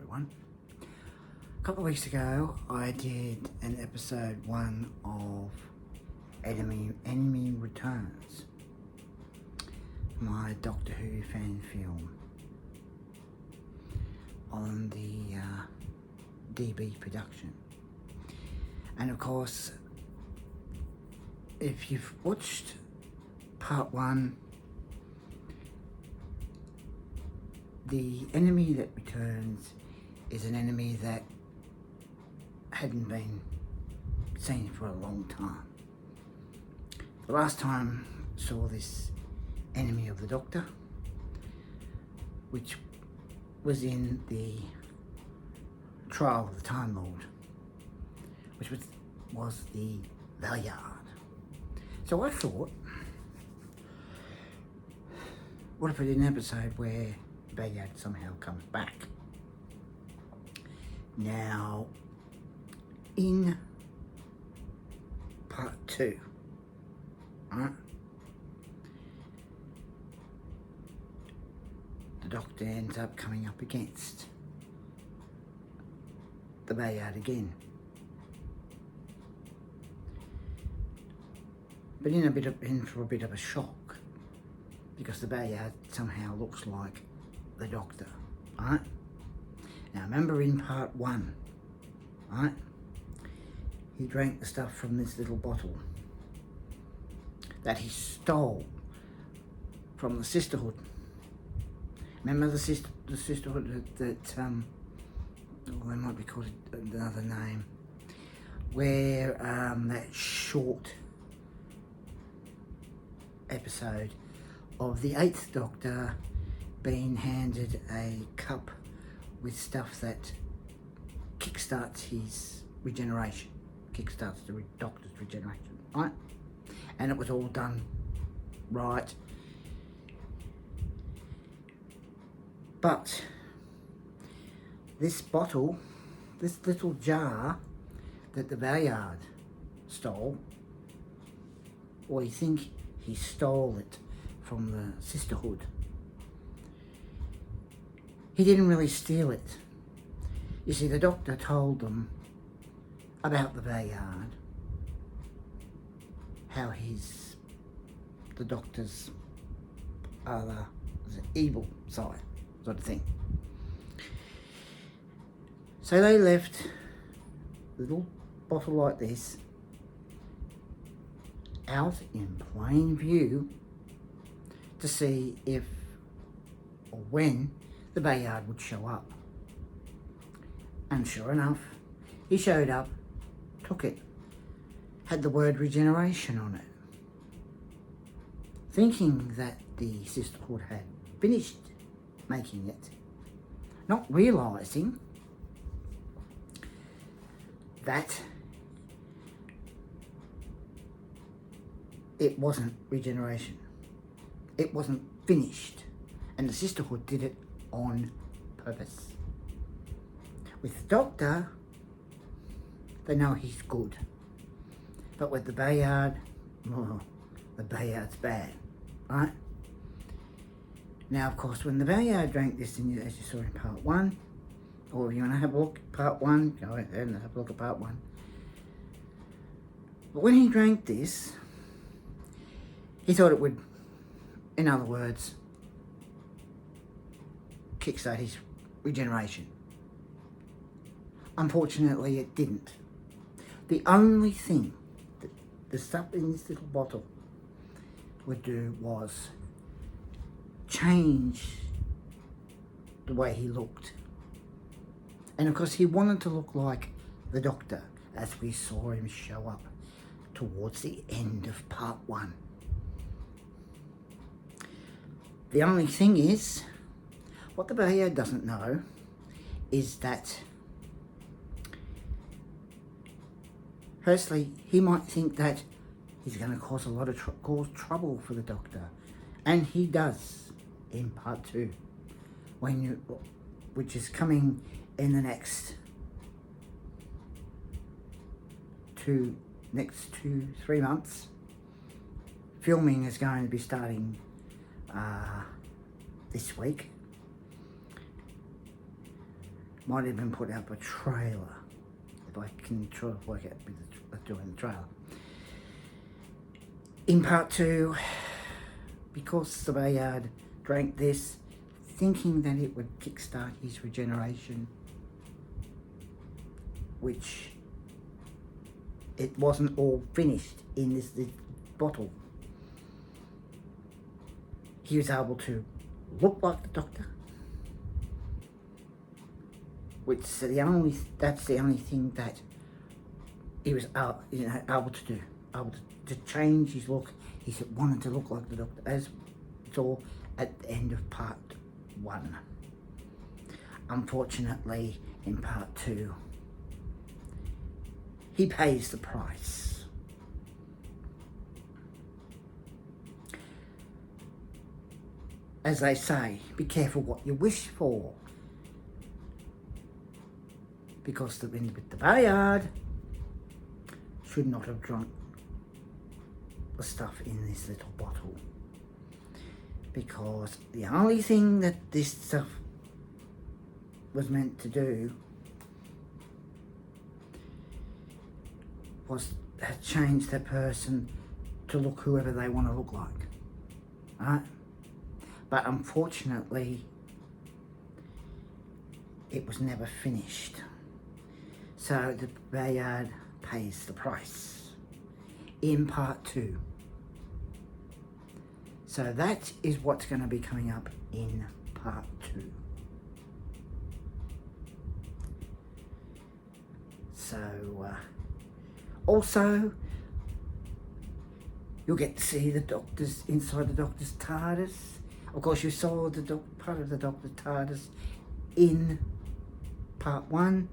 everyone. A couple of weeks ago I did an episode 1 of Enemy Returns, my Doctor Who fan film on the DB production. And of course, if you've watched part 1, the enemy that returns is an enemy that hadn't been seen for a long time. The last time I saw this enemy of the Doctor, which was in the trial of the Time Lord, which was the valeyard. So I thought, what if I did an episode where valeyard somehow comes back? Now, in part 2, right, the Doctor ends up coming up against the valeyard again, but in for a bit of a shock, because the valeyard somehow looks like the Doctor, right? Now remember, in part 1, right, he drank the stuff from this little bottle that he stole from the Sisterhood. Remember the Sisterhood that they might be called another name, where that short episode of the 8th Doctor being handed a cup with stuff that kickstarts his regeneration, kickstarts the Doctor's regeneration, right? And it was all done right. But this bottle, this little jar that the valeyard stole, or you think he stole it from the Sisterhood, he didn't really steal it. You see, the Doctor told them about the valeyard, how he's the Doctor's other evil side, sort of thing. So they left a little bottle like this out in plain view to see if or when the valeyard would show up. And sure enough, he showed up, took it, had the word regeneration on it. Thinking that the Sisterhood had finished making it, not realising that it wasn't regeneration. It wasn't finished. And the Sisterhood did it on purpose. With the Doctor, they know he's good. But with the valeyard, the valeyard's bad, right? Now, of course, when the valeyard drank this, as you saw in part 1, or if you want to have a look at part 1, go ahead and have a look at part 1. But when he drank this, he thought it would, in other words, kickstart his regeneration. Unfortunately, it didn't. The only thing that the stuff in this little bottle would do was change the way he looked. And of course, he wanted to look like the Doctor, as we saw him show up towards the end of part 1. The only thing is, what the valeyard doesn't know is that, firstly, he might think that he's going to cause a lot of trouble for the Doctor, and he does in part 2, which is coming in the next 2, 3 months. Filming is going to be starting this week. Might even put up a trailer, if I can try to work out with doing the trailer. In part 2, because the Bayard drank this, thinking that it would kickstart his regeneration, which it wasn't all finished in this bottle. He was able to look like the Doctor, which that's the only thing that he was able to do, able to change his look. He wanted to look like the Doctor, as it's all at the end of part 1. Unfortunately, in part 2, he pays the price. As they say, be careful what you wish for. Because the Bayard should not have drunk the stuff in this little bottle. Because the only thing that this stuff was meant to do was to change that person to look whoever they want to look like. Right? But unfortunately, it was never finished. So the Bayard pays the price in part 2. So that is what's going to be coming up in part 2. So also, you'll get to see the Doctor's inside the Doctor's TARDIS. Of course, you saw the part of the Doctor's TARDIS in part 1.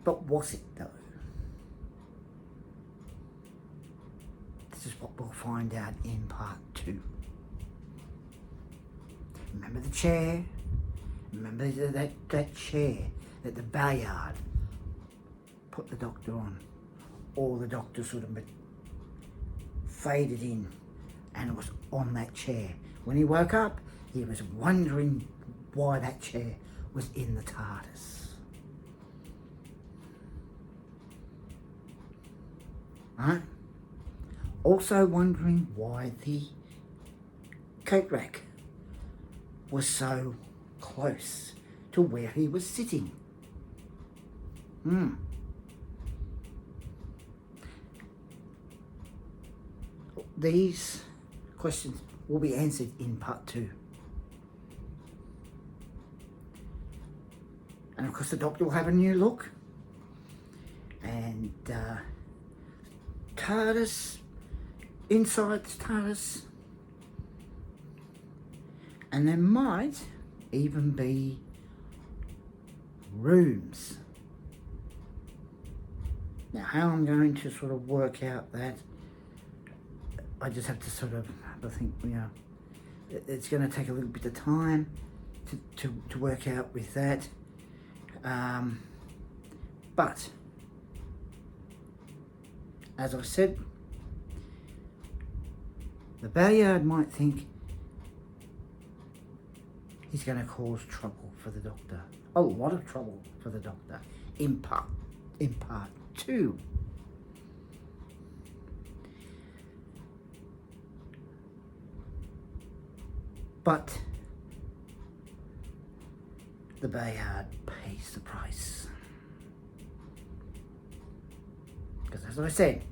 But was it though? This is what we'll find out in part 2. Remember the chair? Remember that chair that the Bayard put the Doctor on? Or the Doctor sort of faded in and it was on that chair. When he woke up, he was wondering why that chair was in the TARDIS. Right? Also wondering why the coat rack was so close to where he was sitting. These questions will be answered in part 2. And of course the Doctor will have a new look. And TARDIS, inside the TARDIS. And there might even be rooms. Now how I'm going to sort of work out that, I just have to sort of, I think, it's going to take a little bit of time to work out with that. But, as I said, the Bayard might think he's going to cause trouble for the Doctor. A lot of trouble for the Doctor in part 2. But the Bayard pays the price. Because as I said,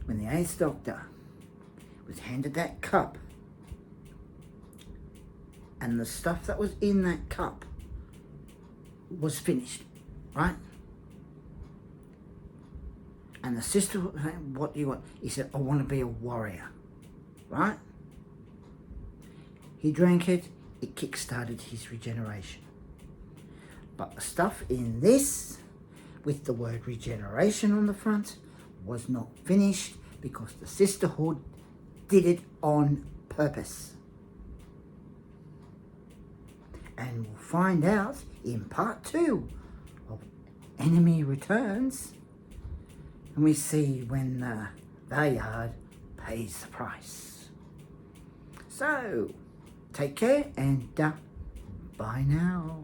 when the 8th Doctor was handed that cup, and the stuff that was in that cup was finished, right? And the sister was saying, what do you want? He said, I want to be a warrior, right? He drank it, it kick-started his regeneration. But the stuff in this, with the word regeneration on the front, was not finished because the sisterhood did it on purpose. And we'll find out in part 2 of Enemy Returns, and we see when Valeyard pays the price. So, take care and bye now.